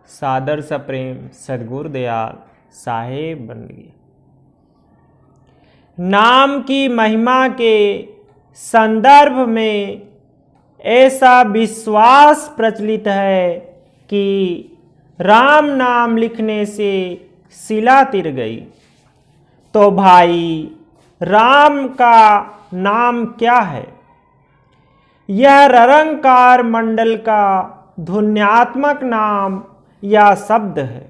सादर सप्रेम सद्गुरुदयाल साहेब बन गया। नाम की महिमा के संदर्भ में ऐसा विश्वास प्रचलित है कि राम नाम लिखने से शिला तिर गई। तो भाई राम का नाम क्या है? यह ररंकार मंडल का ध्वन्यात्मक नाम या शब्द है।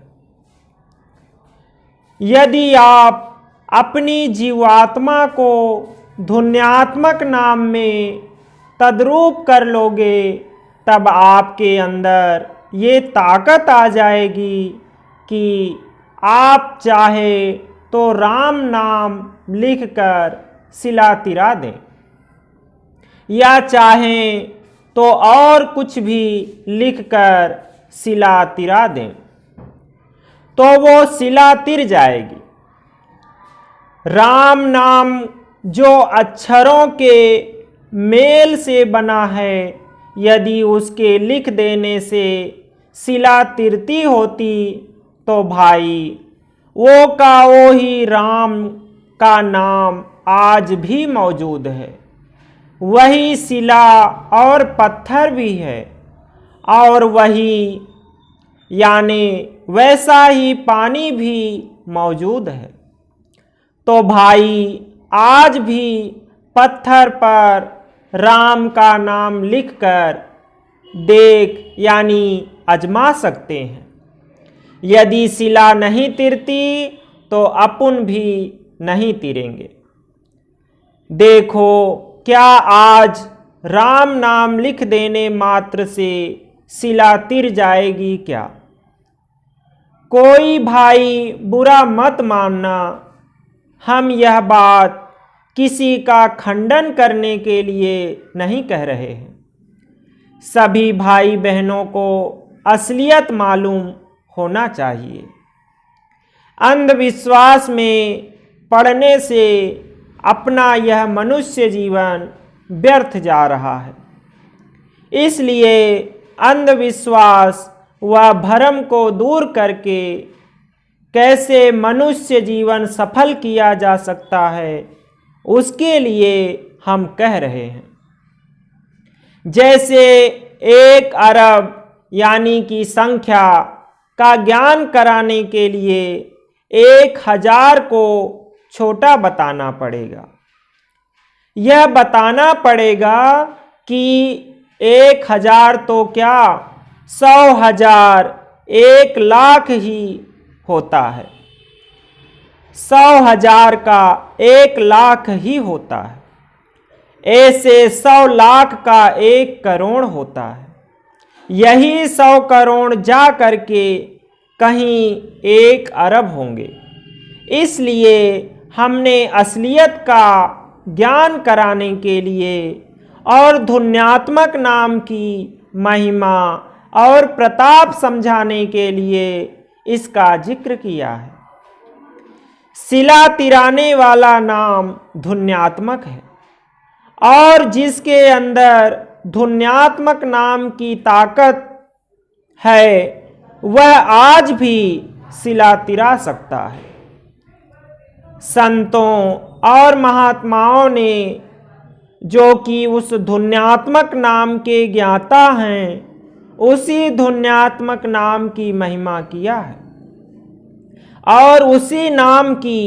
यदि आप अपनी जीवात्मा को ध्वन्यात्मक नाम में तद्रूप कर लोगे तब आपके अंदर ये ताकत आ जाएगी कि आप चाहे तो राम नाम लिखकर शिला तिरा दें या चाहें तो और कुछ भी लिखकर शिला तिरा दें तो वो शिला तिर जाएगी। राम नाम जो अक्षरों के मेल से बना है, यदि उसके लिख देने से शिला तिरती होती तो भाई वो का वो ही राम का नाम आज भी मौजूद है। वही शिला और पत्थर भी है और वही यानी वैसा ही पानी भी मौजूद है। तो भाई आज भी पत्थर पर राम का नाम लिखकर देख यानी आजमा सकते हैं। यदि शिला नहीं तिरती तो अपन भी नहीं तिरेंगे। देखो क्या आज राम नाम लिख देने मात्र से शिला तिर जाएगी क्या? कोई भाई बुरा मत मानना, हम यह बात किसी का खंडन करने के लिए नहीं कह रहे हैं। सभी भाई बहनों को असलियत मालूम होना चाहिए। अंधविश्वास में पड़ने से अपना यह मनुष्य जीवन व्यर्थ जा रहा है। इसलिए अंधविश्वास व भ्रम को दूर करके कैसे मनुष्य जीवन सफल किया जा सकता है, उसके लिए हम कह रहे हैं। जैसे 1 अरब यानी कि संख्या का ज्ञान कराने के लिए 1000 को छोटा बताना पड़ेगा। यह बताना पड़ेगा कि 1000 तो क्या 100,000 1,00,000 ही होता है। 100,000 का 1,00,000 ही होता है। ऐसे 100,00,000 का 1 करोड़ होता है। यही 100 करोड़ जा करके कहीं 1 अरब होंगे। इसलिए हमने असलियत का ज्ञान कराने के लिए और ध्वन्यात्मक नाम की महिमा और प्रताप समझाने के लिए इसका जिक्र किया है। शिला तिराने वाला नाम ध्वन्यात्मक है और जिसके अंदर ध्वन्यात्मक नाम की ताकत है वह आज भी शिला तिरा सकता है। संतों और महात्माओं ने जो कि उस ध्वन्यात्मक नाम के ज्ञाता हैं, उसी ध्वन्यात्मक नाम की महिमा किया है और उसी नाम की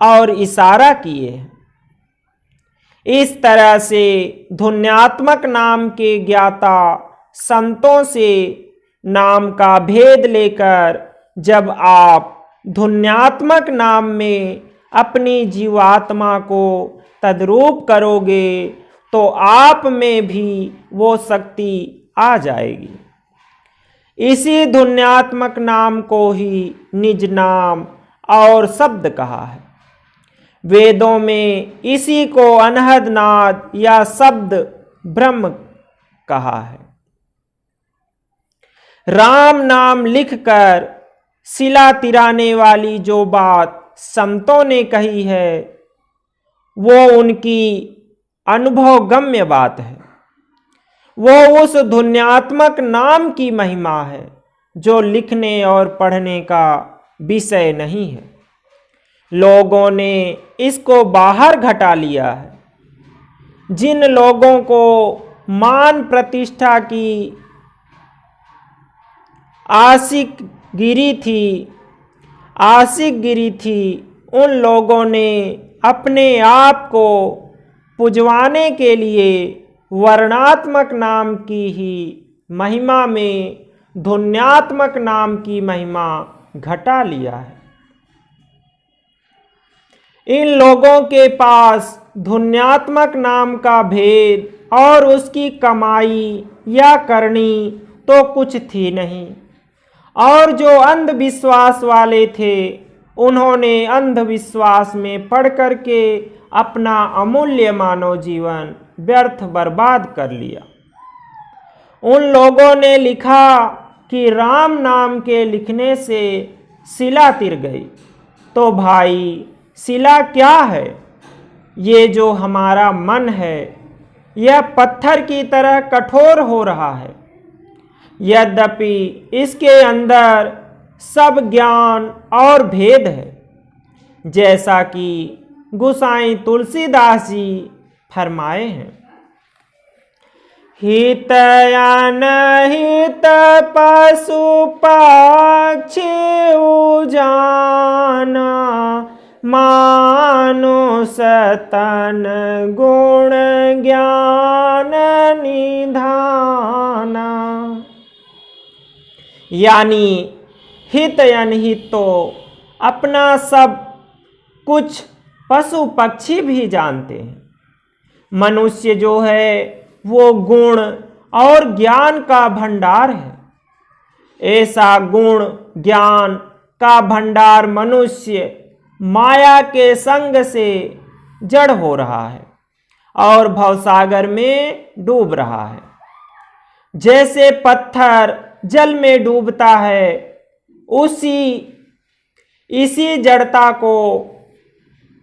और इशारा किए हैं। इस तरह से ध्वन्यात्मक नाम के ज्ञाता संतों से नाम का भेद लेकर जब आप ध्वन्यात्मक नाम में अपनी जीवात्मा को तद्रूप करोगे तो आप में भी वो शक्ति आ जाएगी। इसी ध्वन्यात्मक नाम को ही निज नाम और शब्द कहा है। वेदों में इसी को अनहद नाद या शब्द ब्रह्म कहा है। राम नाम लिखकर शिला तिराने वाली जो बात संतों ने कही है वो उनकी अनुभवगम्य बात है। वो उस ध्वन्यात्मक नाम की महिमा है जो लिखने और पढ़ने का विषय नहीं है। लोगों ने इसको बाहर घटा लिया है। जिन लोगों को मान प्रतिष्ठा की आशिकगिरी थी, उन लोगों ने अपने आप को पुजवाने के लिए वर्णात्मक नाम की ही महिमा में ध्वन्यात्मक नाम की महिमा घटा लिया है। इन लोगों के पास ध्वन्यात्मक नाम का भेद और उसकी कमाई या करनी तो कुछ थी नहीं, और जो अंधविश्वास वाले थे उन्होंने अंधविश्वास में पड़ करके अपना अमूल्य मानव जीवन व्यर्थ बर्बाद कर लिया। उन लोगों ने लिखा कि राम नाम के लिखने से शिला तिर गई। तो भाई, शिला क्या है? ये जो हमारा मन है यह पत्थर की तरह कठोर हो रहा है। यद्यपि इसके अंदर सब ज्ञान और भेद है, जैसा कि गोसाई तुलसीदास जी फरमाए हैं। हित अनहित पशु पक्षी उजाना, मानुष तन गुण ज्ञान निधाना। यानी हित अनहित तो अपना सब कुछ पशु पक्षी भी जानते हैं। मनुष्य जो है वो गुण और ज्ञान का भंडार है। ऐसा गुण ज्ञान का भंडार मनुष्य माया के संग से जड़ हो रहा है और भवसागर में डूब रहा है। जैसे पत्थर जल में डूबता है, इसी जड़ता को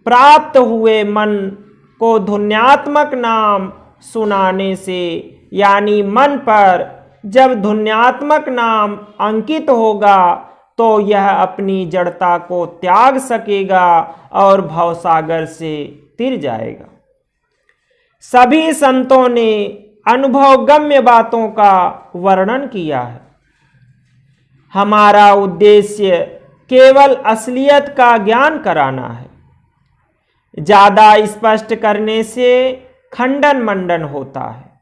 प्राप्त हुए मन को ध्वन्यात्मक नाम सुनाने से, यानी मन पर जब ध्वन्यात्मक नाम अंकित होगा तो यह अपनी जड़ता को त्याग सकेगा और भवसागर से तिर जाएगा। सभी संतों ने अनुभवगम्य बातों का वर्णन किया है। हमारा उद्देश्य केवल असलियत का ज्ञान कराना है। ज़्यादा स्पष्ट करने से खंडन मंडन होता है,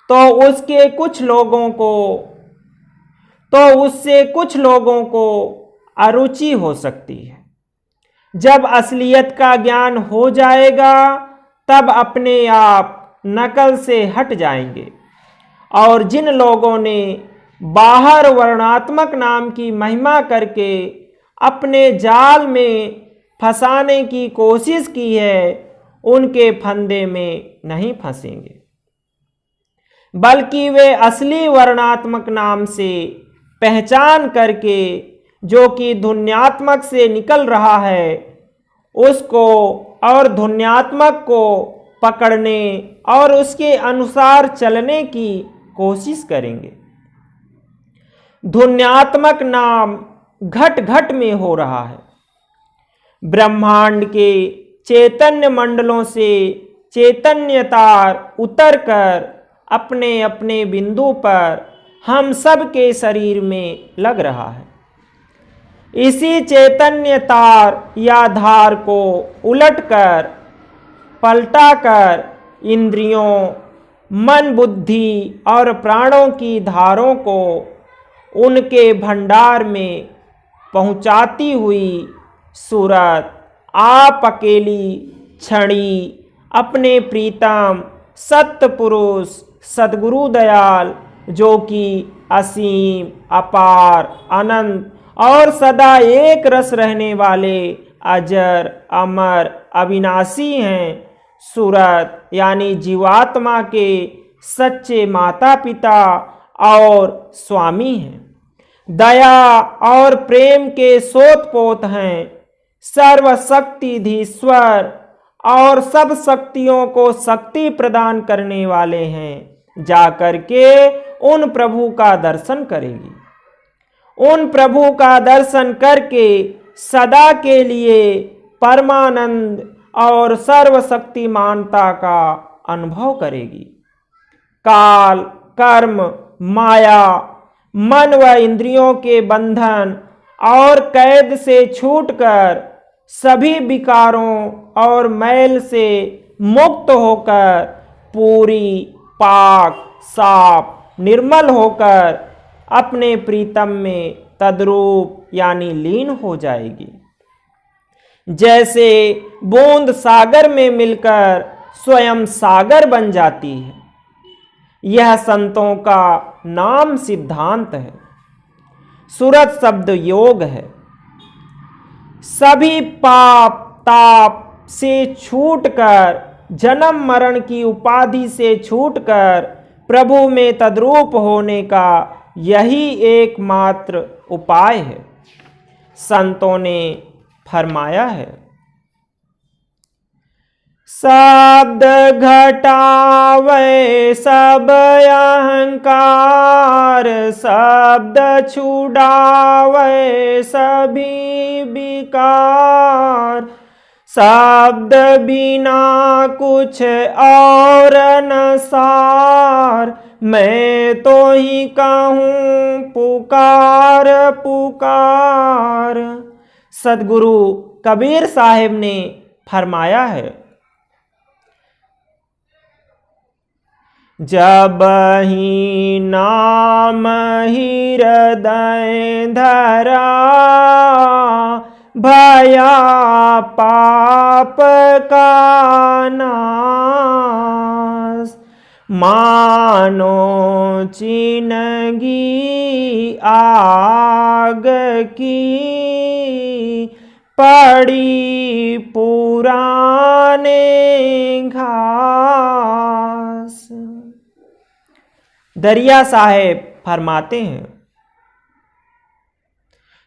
तो उससे कुछ लोगों को अरुचि हो सकती है। जब असलियत का ज्ञान हो जाएगा तब अपने आप नकल से हट जाएंगे, और जिन लोगों ने बाहर वर्णात्मक नाम की महिमा करके अपने जाल में फंसाने की कोशिश की है, उनके फंदे में नहीं फंसेंगे, बल्कि वे असली वर्णात्मक नाम से पहचान करके, जो कि ध्वन्यात्मक से निकल रहा है, उसको और ध्वन्यात्मक को पकड़ने और उसके अनुसार चलने की कोशिश करेंगे। ध्वन्यात्मक नाम घट घट में हो रहा है। ब्रह्मांड के चैतन्य मंडलों से चैतन्य तार उतर कर अपने अपने बिंदु पर हम सब के शरीर में लग रहा है। इसी चैतन्य तार या धार को उलटकर पलटाकर इंद्रियों, मन, बुद्धि और प्राणों की धारों को उनके भंडार में पहुंचाती हुई सूरत आप अकेली छड़ी अपने प्रीतम सत्य पुरुष सद्गुरु दयाल, जो कि असीम, अपार, अनंत और सदा एक रस रहने वाले अजर, अमर, अविनाशी हैं, सूरत यानी जीवात्मा के सच्चे माता पिता और स्वामी हैं, दया और प्रेम के सोत पोत हैं, सर्वशक्तिधीश्वर और सब शक्तियों को शक्ति प्रदान करने वाले हैं। जाकर के उन प्रभु का दर्शन करेगी। उन प्रभु का दर्शन करके सदा के लिए परमानंद और सर्वशक्तिमानता का अनुभव करेगी। काल, कर्म, माया, मन व इंद्रियों के बंधन और कैद से छूटकर सभी विकारों और मैल से मुक्त होकर पूरी पाक साफ निर्मल होकर अपने प्रीतम में तद्रूप यानी लीन हो जाएगी। जैसे बूंद सागर में मिलकर स्वयं सागर बन जाती है, यह संतों का नाम सिद्धांत है। सूरत शब्द योग है। सभी पाप ताप से छूटकर, जन्म मरण की उपाधि से छूटकर प्रभु में तद्रूप होने का यही एकमात्र उपाय है। संतों ने फरमाया है, शब्द घटावे सब अहंकार, शब्द छुड़ावे सभी विकार, शब्द बिना कुछ और न सार, मैं तो ही कहूँ पुकार पुकार। सदगुरु कबीर साहिब ने फरमाया है, जब ही नाम हृदय धरा, भया पाप का नाश, मानो चिनगी आग की पड़ी पुराने घास। दरिया साहेब फरमाते हैं,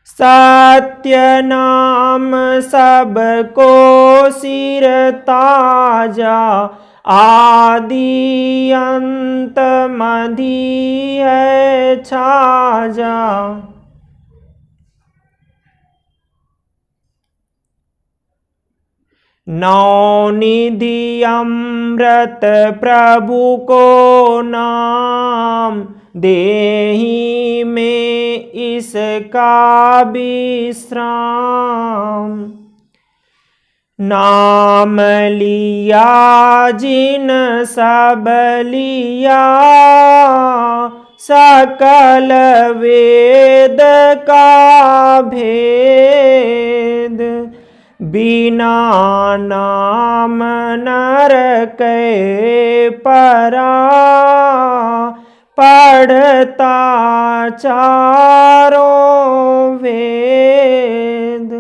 सत्य नाम सबको सिर ताजा, आदि अंत मधी है छाजा। नौनिधि अमृत प्रभु को नाम, देहि में इसका विश्राम। नाम लिया जिन सब लिया, सकल वेद का भेद। बिना नाम नर के परा, पढ़ता चारों वेद।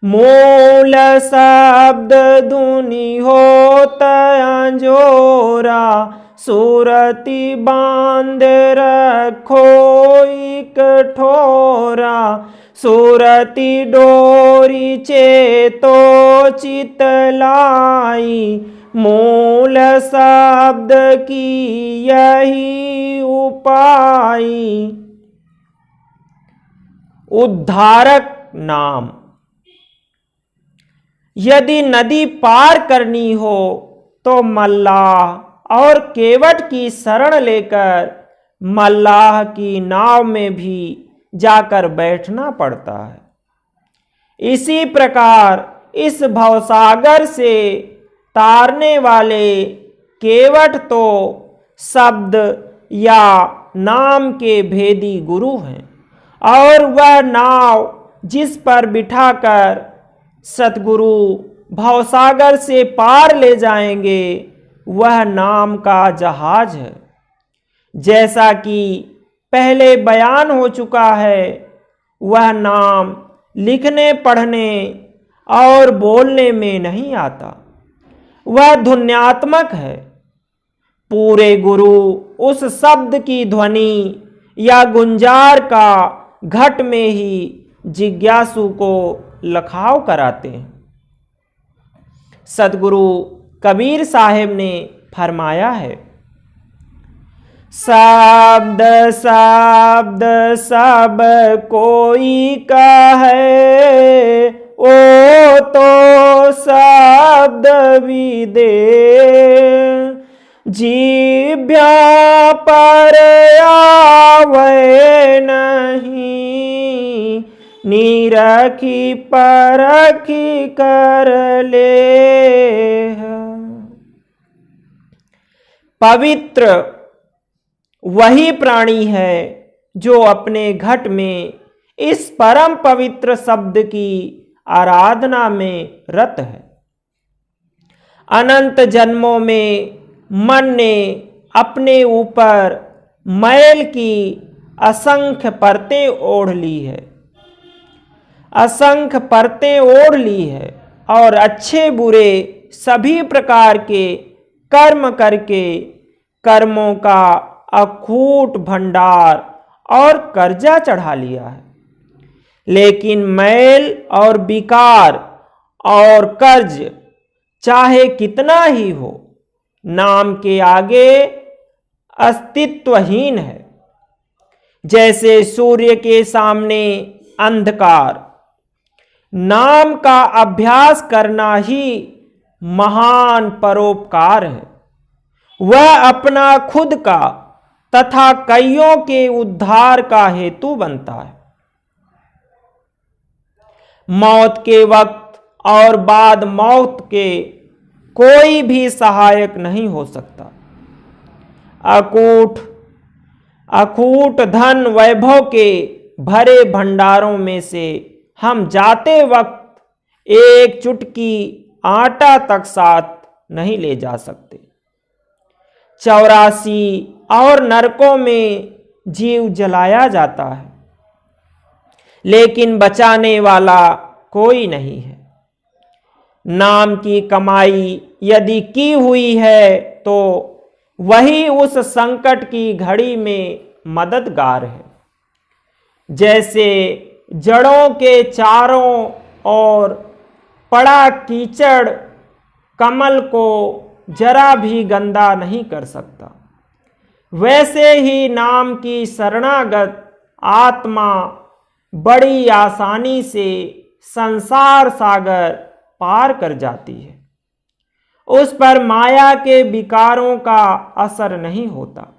मूल शब्द धुनि होता अंजोरा, सुरति बांध रखो एक ठोरा। सुरति डोरी चेतो चितलाई, मूल शब्द की यही उपाय। उद्धारक नाम। यदि नदी पार करनी हो तो मल्लाह और केवट की शरण लेकर मल्लाह की नाव में भी जाकर बैठना पड़ता है। इसी प्रकार इस भवसागर से तारने वाले केवट तो शब्द या नाम के भेदी गुरु हैं, और वह नाव जिस पर बिठाकर सतगुरु भवसागर से पार ले जाएंगे वह नाम का जहाज है। जैसा कि पहले बयान हो चुका है, वह नाम लिखने पढ़ने और बोलने में नहीं आता, वह ध्वन्यात्मक है। पूरे गुरु उस शब्द की ध्वनि या गुंजार का घट में ही जिज्ञासु को लखाव कराते हैं। सतगुरु कबीर साहिब ने फरमाया है, शब्द शब्द सब कोई कहे, ओ तो शब्द भी दे। जीभ्या पर आवे नहीं, निरखी परखी कर ले। पवित्र वही प्राणी है जो अपने घट में इस परम पवित्र शब्द की आराधना में रत है। अनंत जन्मों में मन ने अपने ऊपर मैल की असंख्य परतें ओढ़ ली है, असंख्य परतें ओढ़ ली है और अच्छे बुरे सभी प्रकार के कर्म करके कर्मों का अखूट भंडार और कर्जा चढ़ा लिया है। लेकिन मैल और विकार और कर्ज चाहे कितना ही हो, नाम के आगे अस्तित्वहीन है। जैसे सूर्य के सामने अंधकार, नाम का अभ्यास करना ही महान परोपकार है। वह अपना खुद का तथा कईयों के उद्धार का हेतु बनता है। मौत के वक्त और बाद मौत के कोई भी सहायक नहीं हो सकता। अकूट धन वैभव के भरे भंडारों में से हम जाते वक्त एक चुटकी आटा तक साथ नहीं ले जा सकते। 84 और नरकों में जीव जलाया जाता है, लेकिन बचाने वाला कोई नहीं है। नाम की कमाई यदि की हुई है तो वही उस संकट की घड़ी में मददगार है। जैसे जड़ों के चारों ओर पड़ा कीचड़ कमल को जरा भी गंदा नहीं कर सकता, वैसे ही नाम की शरणागत आत्मा बड़ी आसानी से संसार सागर पार कर जाती है। उस पर माया के विकारों का असर नहीं होता।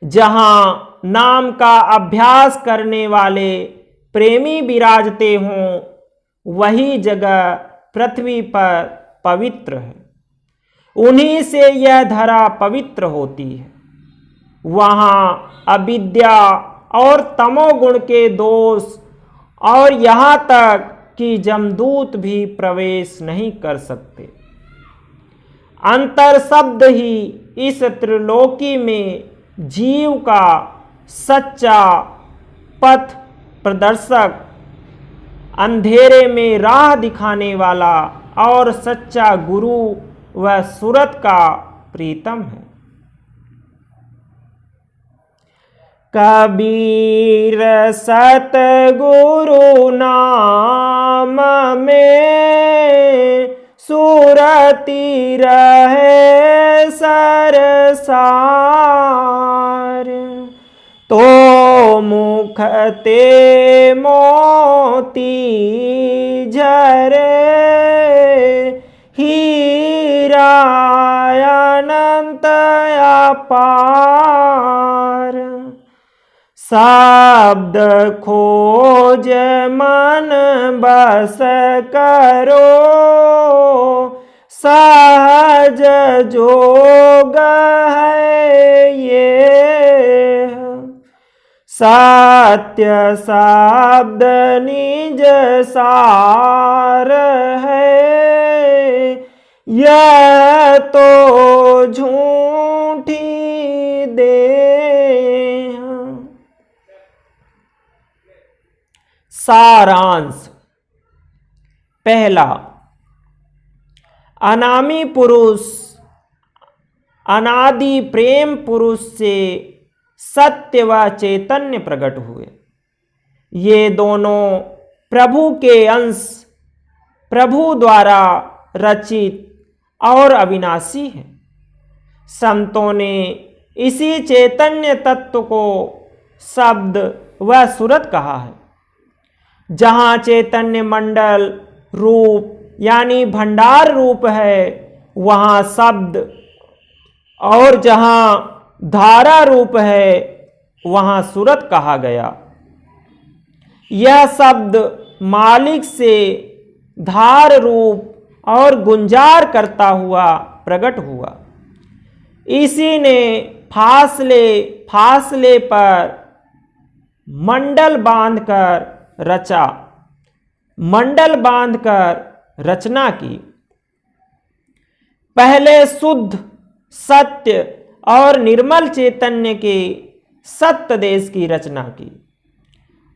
जहां नाम का अभ्यास करने वाले प्रेमी विराजते हों, वही जगह पृथ्वी पर पवित्र है। उन्हीं से यह धरा पवित्र होती है। वहां अविद्या और तमोगुण के दोष और यहाँ तक कि जमदूत भी प्रवेश नहीं कर सकते। अंतर शब्द ही इस त्रिलोकी में जीव का सच्चा पथ प्रदर्शक, अंधेरे में राह दिखाने वाला और सच्चा गुरु व सूरत का प्रीतम है। कबीर सतगुरु नाम में सूरती रहे सरसार, तो मुख ते मोती झरे हीरा अनंत अपार। शब्द खोज मन बस करो, सहज जोग है ये। सत्य शब्द निज सार है, यह तो झूठी दे। सारांश। पहला, अनामी पुरुष अनादि प्रेम पुरुष से सत्य व चैतन्य प्रकट हुए। ये दोनों प्रभु के अंश, प्रभु द्वारा रचित और अविनाशी हैं। संतों ने इसी चैतन्य तत्व को शब्द व सूरत कहा है। जहाँ चैतन्य मंडल रूप यानी भंडार रूप है वहाँ शब्द, और जहाँ धारा रूप है वहाँ सूरत कहा गया। यह शब्द मालिक से धार रूप और गुंजार करता हुआ प्रकट हुआ। इसी ने फासले फासले पर मंडल बांधकर रचा, मंडल बांधकर रचना की। पहले शुद्ध सत्य और निर्मल चैतन्य के सत्य देश की रचना की,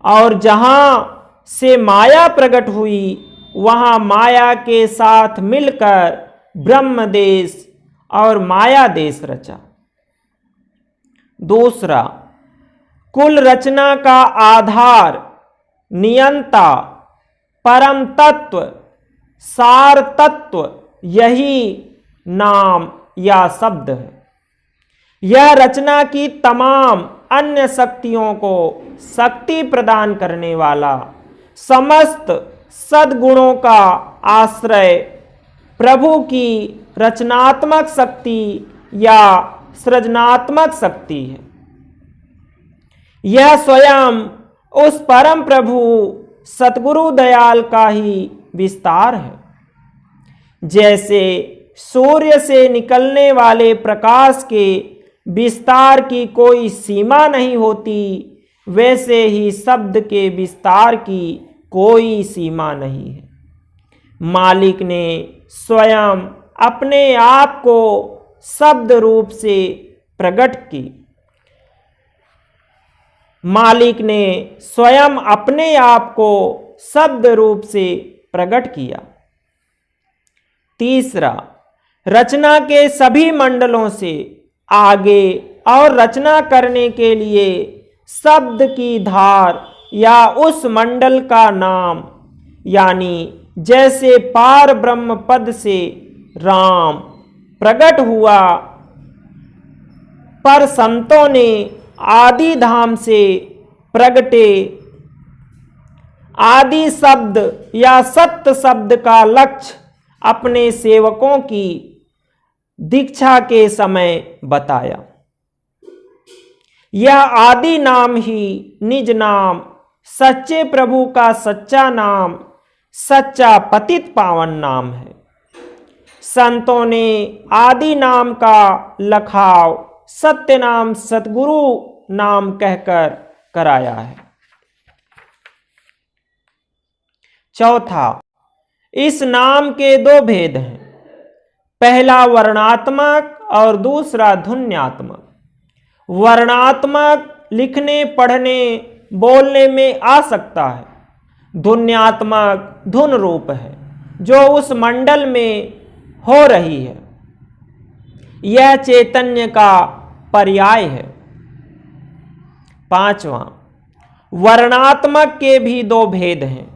और जहां से माया प्रकट हुई वहां माया के साथ मिलकर ब्रह्म देश और माया देश रचा। दूसरा, कुल रचना का आधार, नियंता, परम तत्व, सार तत्व यही नाम या शब्द है। यह रचना की तमाम अन्य शक्तियों को शक्ति प्रदान करने वाला, समस्त सद्गुणों का आश्रय, प्रभु की रचनात्मक शक्ति या सृजनात्मक शक्ति है। यह स्वयं उस परम प्रभु सतगुरु दयाल का ही विस्तार है। जैसे सूर्य से निकलने वाले प्रकाश के विस्तार की कोई सीमा नहीं होती, वैसे ही शब्द के विस्तार की कोई सीमा नहीं है। मालिक ने स्वयं अपने आप को शब्द रूप से प्रकट की। मालिक ने स्वयं अपने आप को शब्द रूप से प्रकट किया। तीसरा, रचना के सभी मंडलों से आगे और रचना करने के लिए शब्द की धार या उस मंडल का नाम, यानी जैसे पार ब्रह्म पद से राम प्रकट हुआ, पर संतों ने आदि धाम से प्रगटे आदि शब्द या सत्य शब्द का लक्ष्य अपने सेवकों की दीक्षा के समय बताया। यह आदि नाम ही निज नाम, सच्चे प्रभु का सच्चा नाम, सच्चा पतित पावन नाम है। संतों ने आदि नाम का लखाव सत्य नाम सतगुरु नाम कहकर कराया है। चौथा, इस नाम के दो भेद हैं, पहला वर्णात्मक और दूसरा धुन्यात्मक। वर्णात्मक लिखने पढ़ने बोलने में आ सकता है। धुन्यात्मक धुन रूप है जो उस मंडल में हो रही है। यह चैतन्य का पर्याय है। पांचवा, वर्णात्मक के भी दो भेद हैं,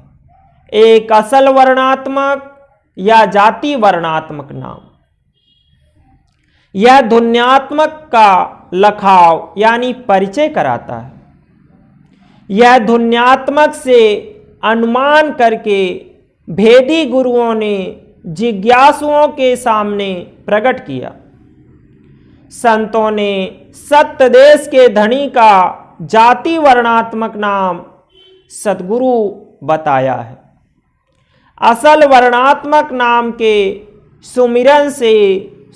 एक असल वर्णात्मक या जाति वर्णात्मक नाम। यह धुन्यात्मक का लखाव यानी परिचय कराता है। यह धुन्यात्मक से अनुमान करके भेदी गुरुओं ने जिज्ञासुओं के सामने प्रकट किया। संतों ने सत्य देश के धनी का जाति वर्णात्मक नाम सतगुरु बताया है। असल वर्णात्मक नाम के सुमिरन से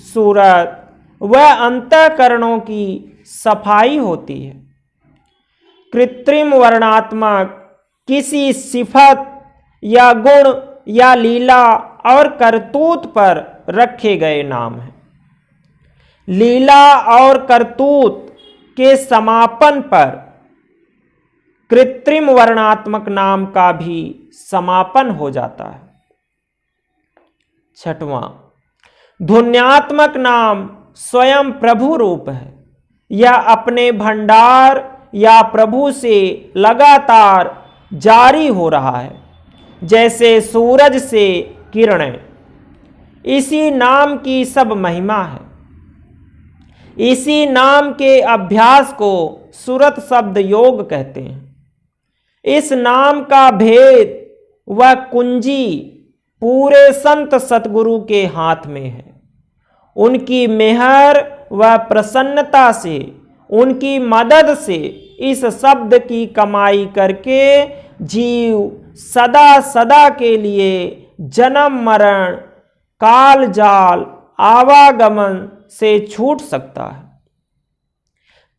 सूरत व अंतःकरणों की सफाई होती है। कृत्रिम वर्णात्मक किसी सिफत या गुण या लीला और करतूत पर रखे गए नाम हैं। लीला और करतूत के समापन पर कृत्रिम वर्णात्मक नाम का भी समापन हो जाता है। छठवां, धुन्यात्मक नाम स्वयं प्रभु रूप है। यह अपने भंडार या प्रभु से लगातार जारी हो रहा है, जैसे सूरज से किरणें। इसी नाम की सब महिमा है। इसी नाम के अभ्यास को सुरत शब्द योग कहते हैं। इस नाम का भेद व कुंजी पूरे संत सतगुरु के हाथ में है। उनकी मेहर व प्रसन्नता से, उनकी मदद से इस शब्द की कमाई करके जीव सदा सदा के लिए जन्म मरण काल जाल आवागमन से छूट सकता है।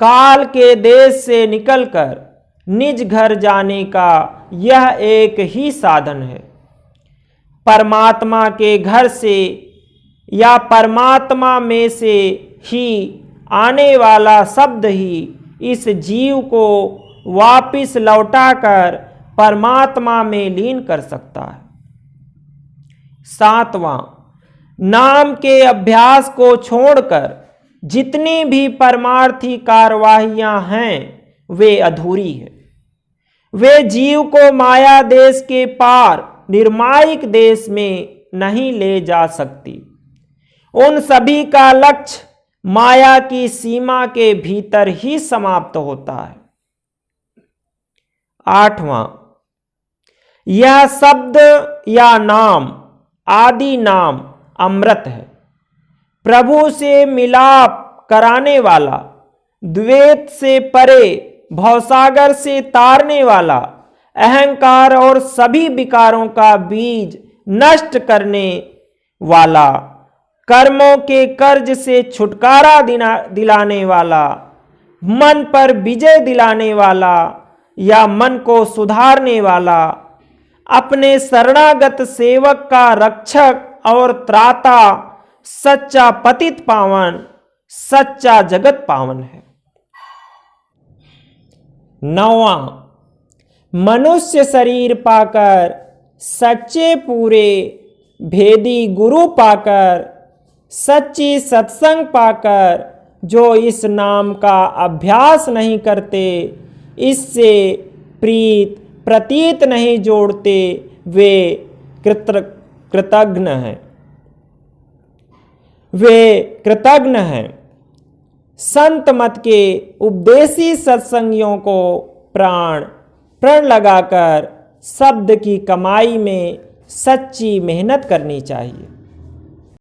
काल के देश से निकलकर निज घर जाने का यह एक ही साधन है। परमात्मा के घर से या परमात्मा में से ही आने वाला शब्द ही इस जीव को वापिस लौटाकर परमात्मा में लीन कर सकता है। 7वां, नाम के अभ्यास को छोड़कर जितनी भी परमार्थी कार्यवाहियां हैं वे अधूरी है। वे जीव को माया देश के पार निर्मायिक देश में नहीं ले जा सकती। उन सभी का लक्ष्य माया की सीमा के भीतर ही समाप्त होता है। 8वां, यह शब्द या नाम आदि नाम अमृत है। प्रभु से मिलाप कराने वाला, द्वैत से परे भवसागर से तारने वाला, अहंकार और सभी विकारों का बीज नष्ट करने वाला, कर्मों के कर्ज से छुटकारा दिलाने वाला, मन पर विजय दिलाने वाला या मन को सुधारने वाला, अपने शरणागत सेवक का रक्षक और त्राता, सच्चा पतित पावन, सच्चा जगत पावन है। 9वां, मनुष्य शरीर पाकर, सच्चे पूरे भेदी गुरु पाकर, सच्ची सत्संग पाकर जो इस नाम का अभ्यास नहीं करते, इससे प्रीत प्रतीत नहीं जोड़ते, वे कृतघ्न हैं। वे कृतघ्न हैं। संत मत के उपदेशी सत्संगियों को प्रण लगाकर शब्द की कमाई में सच्ची मेहनत करनी चाहिए।